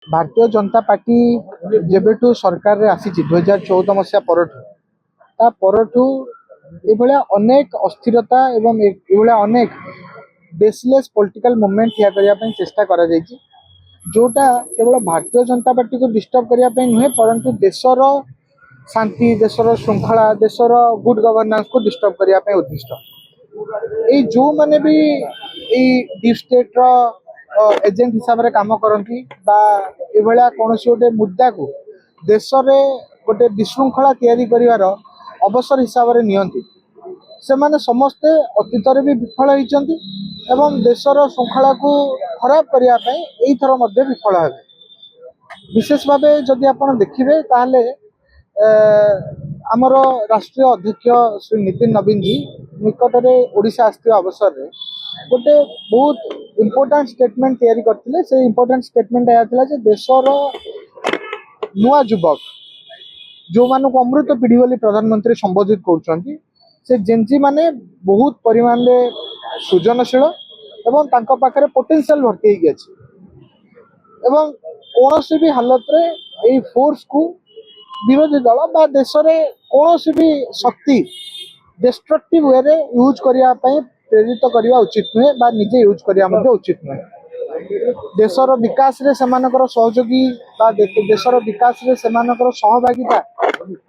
भारतीय जनता पार्टी जेबेठू सरकार रे आसी 2014 मसीहा परठू एभलिया अनेक अस्थिरता एवं एभलिया अनेक बेसलेस पॉलिटिकल मूवमेंट या करने चेष्टा करा जायछि जोटा केवल भारतीय जनता पार्टी को डिस्टर्ब करने नुहे परंतु देशर शांति देशर श्रृंखला देशर गुड गवर्नेंस को डिस्टर्ब करने उद्दिष्ट ये जो माने भी डीप स्टेट रो एजेंट हिसाब से काम करती कौन गोटे मुद्दा को देश में गोटे विशृंखला तैयारी कर अवसर हिसाब से नियंती से माने समस्ते अतीत भी विफल होती एवं देशर श्रृंखला को खराब करने थर विफल हे विशेष भाव जदि आप देखिए ताहले आमर राष्ट्रीय अध्यक्ष श्री नितिन नवीन जी निकट में ओडिशा आसवा अवसर में गोटे बहुत इम्पोर्टाट स्टेटमेंट तैयारी करते से इम्पोर्टाट स्टेटमेंट यह देशर नुआ युवक जो मानक अमृत पीढ़ी बोली प्रधानमंत्री संबोधित कर जेनजी माने बहुत परिमाण में सृजनशील एवं तांको पाखरे पोटेंशियल भर्ती एवं कौन भी हालत रे यही फोर्स को विरोधी दल बा देश में कौन भी शक्ति डिस्ट्रक्टिव वे रे यूज करने प्रेरित करने उचित नुहे बा निजे यूज करने उचित नुहे देशर विकास रे सेमानकर सहयोगी बा देशर विकास रे सेमानकर सहभागिता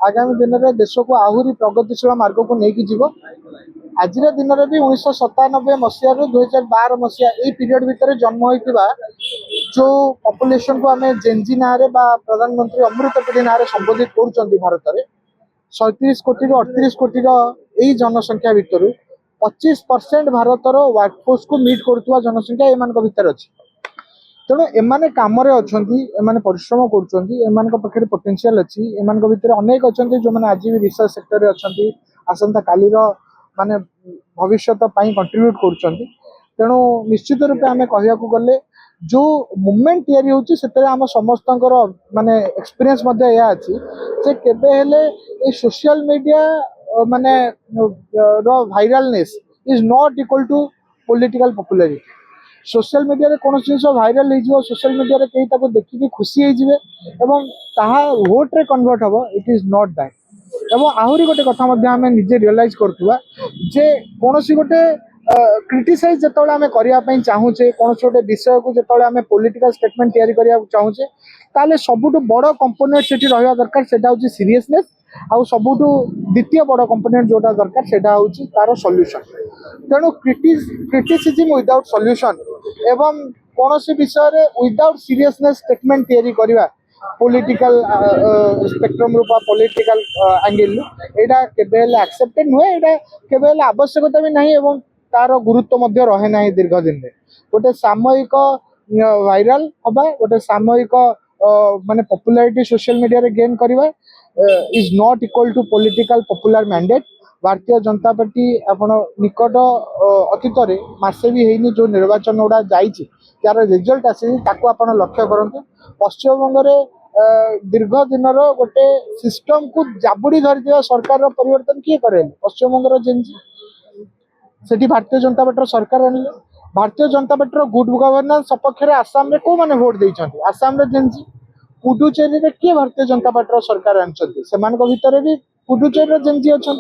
आगामी दिन में देश को आहुरी प्रगतिशील मार्ग को लेकिन जीव आज दिन में भी 1997 मसीह 2012 मसीहा यही पीरियड भितर जन्म होता जो पॉपुलेशन को आम जेनजी ना प्रधानमंत्री अमृत पीढ़ी ना संबोधित कर भारत में 37 कोटी 38 कोटी यही जनसंख्या भितर 25% भारतर वर्कफोर्स को मीट करुवा जनसंख्या एमान भितर अच्छी तेणु एमाने काम अच्छा एमाने परिश्रम कर पोटेंशियल अच्छी एमान भितर अनेक अच्छा जो मैंने आज भी रिसर्च सेक्टर अच्छा आसंता कालीर माने भविष्य कंट्रीब्यूट कर तेणु निश्चित रूपे आम कह गले जो मूवमेंट तैयारी होची सेतरे आम समस्तंकर माने एक्सपीरियंस मध्य या अछि जे केबे हेले ए सोशल मीडिया माने रो viralness is not equal to political popularity social media रे कोन जिंस वायरल हो जिवो सोशल मीडिया रे केही ताको देखि खुशी हो जिवे एवं ताहा वोट रे कन्वर्ट हबो इट इज नॉट दैट एवं आहुरी गोटे कथा मध्य आम निजे रियलाइज करथुवा जे कोनोसी गोटे क्रिटिसाइज जिते आम करने चाहूचे कौन गोटे विषय को जिते आम पॉलिटिकल स्टेटमेंट तैयारी करने चाहूचे ताले सबुठु बड़ कंपोनेंट से रहा दरकार से सीरियसनेस आउ सबुठु द्वितीय बड़ कंपोनेंट जोटा दरकार से तार सॉल्यूशन तेणु क्रिटिसिज्म विदाउट सॉल्यूशन एवं कौन विषय रे विदाउट सीरियसनेस स्टेटमेंट तैयारी करवा पॉलिटिकल स्पेक्ट्रम रूपा पॉलिटिकल एंगल एटा केबे एक्सेप्टेड नुहे एटा केबे आवश्यकता भी नहीं एवं तार गुरुत्व रहे ना दीर्घ दिन में गोटे सामयिक वायरल हवा गोटे सामयिक माने पॉपुलैरिटी सोशल मीडिया रे गेन करवा is not equal to political popular mandate Bharatiya Janata party आपण निकट अतीत मसे भी है जो निर्वाचन गुड़ा जाइए यार रिजल्ट आसी आपण लक्ष्य करते पश्चिमबंग दीर्घ दिन गोटे सिस्टम को जाबुड़ी धरी सरकार परिवर्तन किए करे पश्चिमबंग जेनजी सेठी भारतीय जनता पार्टी सरकार आनिले भारतीय जनता पार्टी गुड गवर्नेंस सपक्ष में आसाम में कौ मैंने भोट देती आसाम रे जेनजी पुडुचेरी रे किए भारतीय जनता पार्टी सरकार आनी भितर भी पुडुचेरी जेनजी अच्छा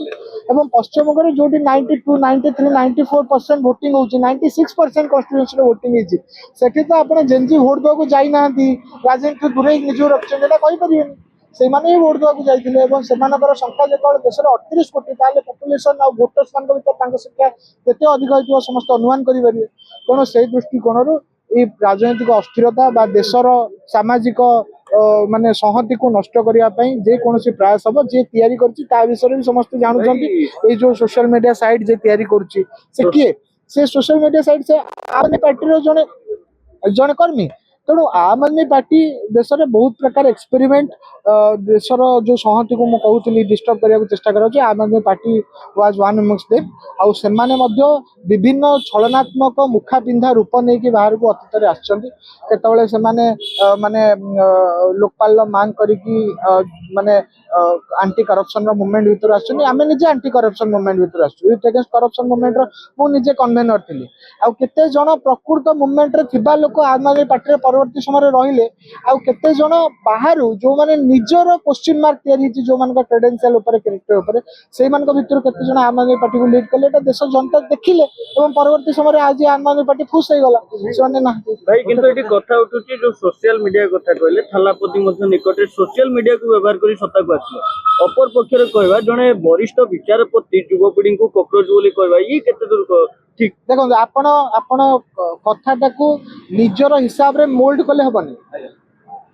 एवं पश्चिमबंग जो 92, 93, 94% वोटिंग हो 96% कन्स्टिट्यूएंसी वोटिंग होती तो आप जेनजी भोट देवाक जाना राजनीति दूर निज रखिए से माने भोट देवाक जाते संख्या जो देश में 38 कोटी पॉपुलेशन और भोटर्स मान भर संख्या केते अधिक हो समस्त अनुमान करेंगे तेणु से दृष्टिकोण राजनैतिक अस्थिरता बा देशर सामाजिक माने संहति को नष्ट करने जेकोसी प्रयास हम जी तैयारी कर विषय भी समस्त जानते जो सोशल मीडिया साइट जे तैयारी करुच्ची से किए से सोशल मीडिया साइट से आम पार्टी जड़े जड़े कर्मी तेणु आम आदमी पार्टी देश में बहुत प्रकार एक्सपेरिमेंट देशर जो संहति को मुझे डिस्टर्ब करने को चेष्टा कर आम आदमी party was one amongst them आउ सेमाने मध्य विभिन्न छलनात्मक मुखा पिंधा रूप नहीं बाहर को अतीत आसते माने लोकपाल मांग करी माने आंटी करप्शन मुवमेंट भितर आम निजे आंटी करप्शन मुवमेंट भितर यूथ अगेंस्ट करप्शन मुवमेंट मुझे कन्वेनर थी आउ केते जण प्रकृत मुवमेंट रे थिबा लोक आम आदमी पार्टी परवर्ती समय रहिले आउ केते जण बाहर जो माने निजर क्वेश्चन मार्क तैयारी जो मान क्रेडेंशियल ऊपर कैरेक्टर ऊपर से मान भितर केते जण आम आदमी पार्टी को लीड कले देश जनता देखिले एवं परवर्ती समय आज आम आदमी पार्टी खुश हो गला से ना भाई किंतु एटी कथा उठुची जो सोशल मीडिया कथा कहले थालापति मध्ये निकटे सोशल मीडिया को व्यवहार करी सत्ता को आछलो अपर पक्षरे कहबा जने वरिष्ठ विचारपति युवपीढ़ी को कॉकरोच बोली कहबा ये केते दूर ठीक देखो आपण आपण कथाटा को निजर हिसाब रे मोल्ड कले हबनी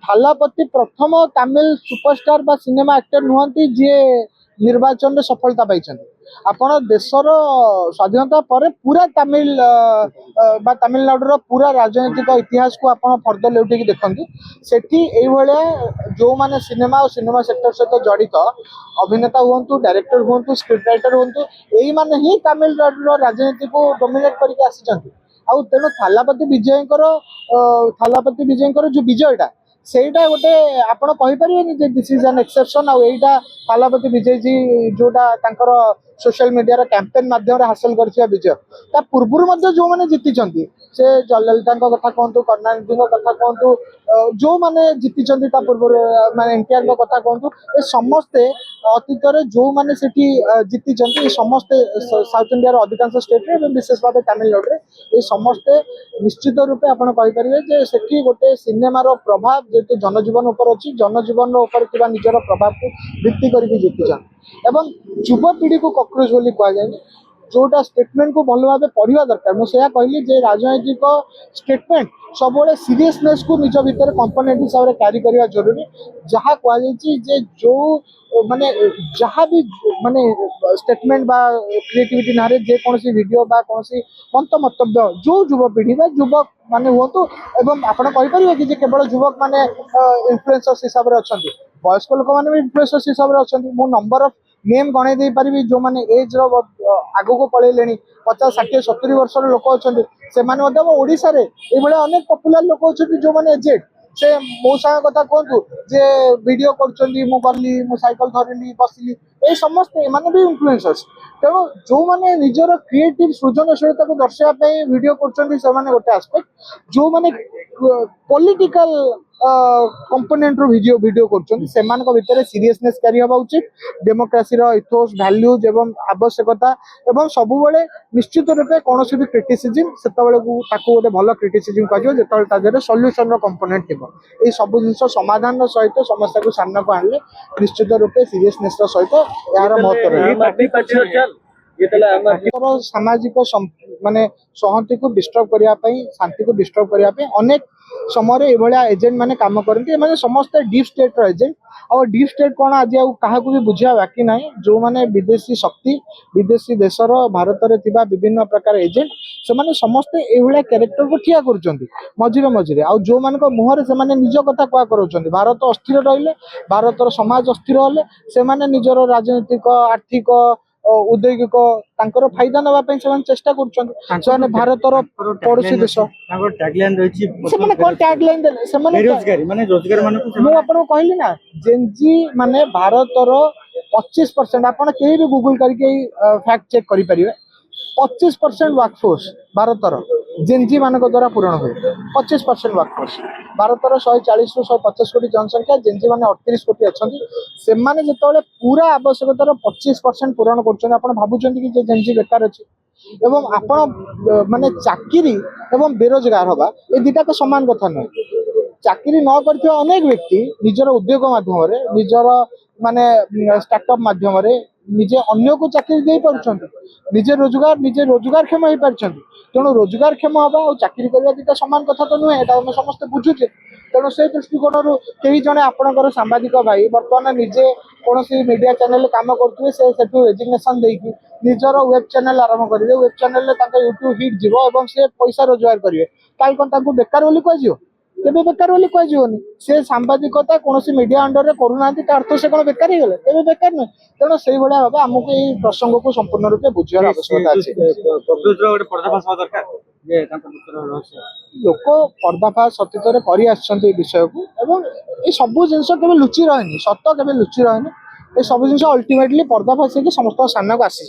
थालापति प्रथम तमिल सुपरस्टार बा सिनेमा एक्टर नुहंती जे निर्वाचन रे सफलता पाइछन आपण देशर स्वाधीनता पर पूरा तमिल बा तमिलनाडु पूरा राजनीतिक इतिहास को आपण फर्दर लेउटी देखंतु सेठी एई भलिया जो माने सिनेमा और सिनेमा सेक्टर सहित जड़ित अभिनेता हुंतु डायरेक्टर हुंतु स्क्रिप्ट राइटर हुंतु एई माने ही तमिलनाडु राजनीति को डोमिनेट करके आसीचंती आउ तेनो थालापति विजयकर जो विजयटा सेटा गोटे आपण कहि परिबेनी जे दिस इज एन एक्सेप्शन आउ एटा थालापति विजय जी जोटा तांकर सोशल मीडिया कैंपेन माध्यम हासिल करथिया विजय ता पूर्वरु मध्ये जो माने जीतिचंती से जयललिता कथा कहतु करुणानिधि कथा कहतु जो माने जीतिचंती ता पूर्वरु माने एनटीआर कथा कहतु ए समस्ते अतीत रे जो माने सेठी जीतिचंती ए समस्ते साउथ इंडिया रो अधिकांश स्टेट रे विशेष भाव तमिलनाडु रे ए समस्ते निश्चित रूपे आपण कहि परिबे जे सेठी गोटे सिनेमा रो प्रभाव जेतु जनजीवन ऊपर अछि जनजीवन रो ऊपर थिबा निजर प्रभाव को भित्ति करके जीतिचन एवं युवपीढ़ी को कॉकरोच बोली कह जाए जोटा स्टेटमेंट को भल भाव पढ़ा दरकार मुझे कहली जे राजनैतिक स्टेटमेंट सब सीरियसनेस को निज भितर कंपोनेंट हिसाब से क्यारी करने जरूरी जहाँ कहुचे जो माने जहाँ भी माने स्टेटमेंट बा क्रिएटिविटी ना जेकोसी वीडियो बा कौन मंतव्य जो युवपीढ़ी बा युवक माने हूँ तो एवं आपड़ कहींपर कि केवल युवक माने इन्फ्लुएंसर्स हिसाब से अच्छा वयस्क लोक मैंने भी इन्फ्लुएंसर्स हिसाब से अच्छा मु नंबर ऑफ नेम गणे दे पारिबी जो माने एज रो आगो को पळेलेनी 50 60 70 वर्ष रो लोक अछंती से माने मध्ये ओडिसा रे ए भले अनेक पॉपुलर लोक अछंती जो माने एजेड से मो संग कथा कहतु जे वीडियो करछंती मु गल्ली मु साइकिल धरली बसली ए समस्त माने भी इन्फ्लुएंसर्स तेणु जो माने निजर क्रिएटिव सृजनशीलता को दर्शाइबा पई वीडियो करछंती से माने गोटे एस्पेक्ट जो माने पॉलिटिकल कंपोनेंट रो वीडियो करछंती सेमान को भितर सीरियसनेस क्यारी हबा उचित डेमोक्रेसी रो इथोस वैल्यूज एवं आवश्यकता एवं सबु बेले निश्चित रूपे कोनोसी भी क्रिटिसिज्म सेता बेले को ताको गोटे भलो क्रिटिसिज्म कहजो जेतल ताजरे सॉल्यूशन रो कंपोनेंट थिबो ए सब जिंस समाधान रो सहित समस्या को सामना को आनले निश्चित रूपे सीरियसनेस रो सहित यार महत्व रो सामाजिक माने सहमति को डिस्टर्ब करिया पई शांति को डिस्टर्ब करिया पई अनेक समय एभलिया एजेंट माने काम करती माने समस्त डीप स्टेट रो एजेंट और डीप स्टेट कौन आज क्या भी बुझा बाकी ना जो माने विदेशी शक्ति विदेशी देशर भारत में थिबा विभिन्न प्रकार एजेंट से माने समस्ते एभलिया कैरेक्टर को ठिया करुचंती मझिरे मझिरे आ जो मान मुहर से माने निज कथा क्या करुचंती भारत अस्थिर रहिले भारतर समाज अस्थिर हेले से माने निजर राजनीतिक आर्थिक उद्योगिक तांकर फायदा नबा पई से चेष्टा करछन से भारतर पड़ोसी देश तांकर टैगलाइन रहिछि से माने कोन टैगलाइन देले से माने बेरोजगारी माने रोजगार माने मु आपन कहली ना जेनजी माने भारतर 25% आपन केही भी गूगल करके फैक्ट चेक करि परिबे 25% वर्कफोर्स भारतर जेनजी मान द्वारा पूरण हुए 25% वर्कफोर्स भारतर 140 रु 150 कोटी जनसंख्या जेनजी मान 38 कोटी अच्छा से जो पूरा आवश्यकतार 25% पूरण कर भावुं कि जेनजी बेकार अच्छी एवं आपण माने चाकरी एवं बेरोजगार हवा ये दुटा तो सामान कथा नुहे चाकरी न कर अनेक व्यक्ति निजर उद्योग माध्यम निजर माने स्टार्टअप माध्यम निजे अन्य को चाकरी दे पारुछंती निजे रोजगारक्षम हो पार्टी तेणु रोजगारक्षम हवा और चाकरी करवा दुटा सामान कथा तो नुहे आम समस्त बुझुचे तेणु से दृष्टिकोण कई जने आपणकर सांबादिक भाई बर्तमान निजे कौन मीडिया चैनल काम करुवे से रेजिग्नेशन देकी निजर वेब चैनल आरंभ करेंगे वेब चैनल यूट्यूब हिट जीव और से पैसा रोजगार करेंगे ताल कौन बेकार बोली कह केबे बेकार बोली कहजोनी से सांबादिकता कौन मीडिया अंडर करूना अर्थ से कौन बेकार ही गले केबे बेकार न तेणु से भाया भाव आमको ये प्रसंग को संपूर्ण रूप बुझार आवश्यकता अच्छी लोक पर्दाफाश अतीत कर विषय को एवं ये सब जिन के लुचि रहे सत के लुचि रहे ଏ ସବୁ ଜିନିଷ ଅଲ୍ଟିମେଟଲି ପର୍ଦ୍ଦାଫାଶ ହେଇକି ସମସ୍ତଙ୍କ ସାମ୍ନାକୁ ଆସିଛି।